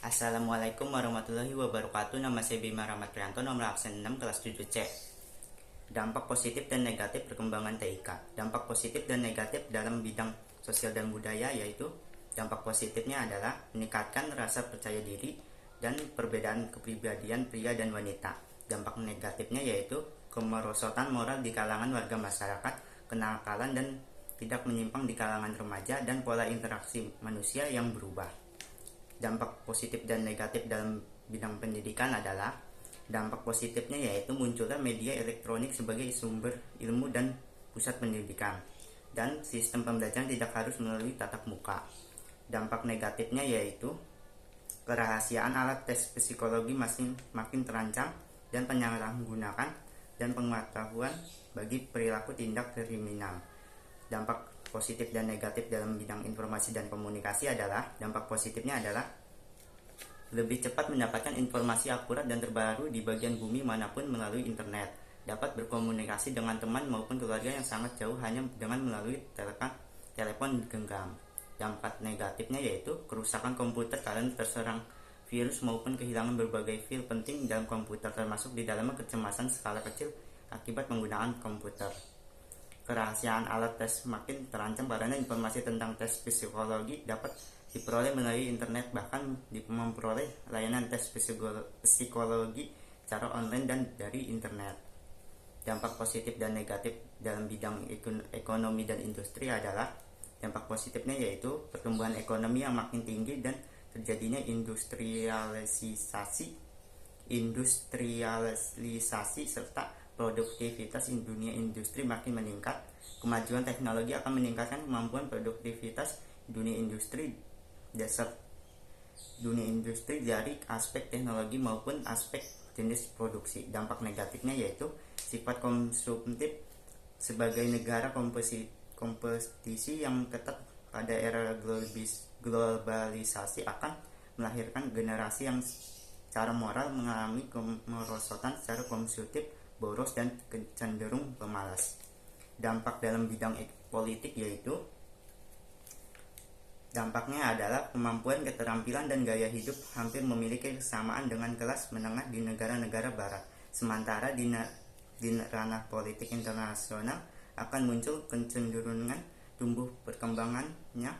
Assalamualaikum warahmatullahi wabarakatuh. Nama saya Bima Rahmat Prianto, nomor absen 6 kelas 7C. Dampak positif dan negatif perkembangan TIK. Dampak positif dan negatif dalam bidang sosial dan budaya yaitu dampak positifnya adalah meningkatkan rasa percaya diri dan perbedaan kepribadian pria dan wanita. Dampak negatifnya yaitu kemerosotan moral di kalangan warga masyarakat, kenakalan dan tidak menyimpang di kalangan remaja, dan pola interaksi manusia yang berubah. Dampak positif dan negatif dalam bidang pendidikan adalah dampak positifnya yaitu munculnya media elektronik sebagai sumber ilmu dan pusat pendidikan, dan sistem pembelajaran tidak harus melalui tatap muka. Dampak negatifnya yaitu kerahasiaan alat tes psikologi makin terancam dan penyalahgunaan dan pengetahuan bagi perilaku tindak kriminal. Dampak positif dan negatif dalam bidang informasi dan komunikasi adalah dampak positifnya adalah lebih cepat mendapatkan informasi akurat dan terbaru di bagian bumi manapun melalui internet, dapat berkomunikasi dengan teman maupun keluarga yang sangat jauh hanya dengan melalui telepon genggam. Dampak negatifnya yaitu kerusakan komputer karena terserang virus maupun kehilangan berbagai file penting dalam komputer, termasuk di dalamnya kecemasan skala kecil akibat penggunaan komputer. Kerahasiaan alat tes makin terancam karena informasi tentang tes psikologi dapat diperoleh melalui internet, bahkan memperoleh layanan tes psikologi secara online dan dari internet. Dampak positif dan negatif dalam bidang ekonomi dan industri adalah dampak positifnya yaitu pertumbuhan ekonomi yang makin tinggi dan terjadinya industrialisasi serta produktivitas dunia industri makin meningkat. Kemajuan teknologi akan meningkatkan kemampuan produktivitas dunia industri dari aspek teknologi maupun aspek jenis produksi. Dampak negatifnya yaitu sifat konsumtif sebagai negara kompetisi yang ketat pada era globalisasi akan melahirkan generasi yang secara moral mengalami kemerosotan, secara konsumtif boros dan cenderung pemalas. Dampak dalam bidang politik yaitu dampaknya adalah kemampuan, keterampilan, dan gaya hidup hampir memiliki kesamaan dengan kelas menengah di negara-negara barat. Sementara di ranah politik internasional akan muncul kecenderungan tumbuh perkembangannya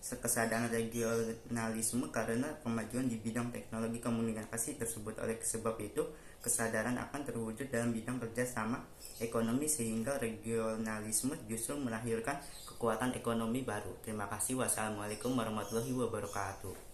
kesadaran regionalisme karena kemajuan di bidang teknologi komunikasi tersebut. Oleh sebab itu, kesadaran akan terwujud dalam bidang kerjasama ekonomi sehingga regionalisme justru melahirkan kekuatan ekonomi baru. Terima kasih. Wassalamualaikum warahmatullahi wabarakatuh.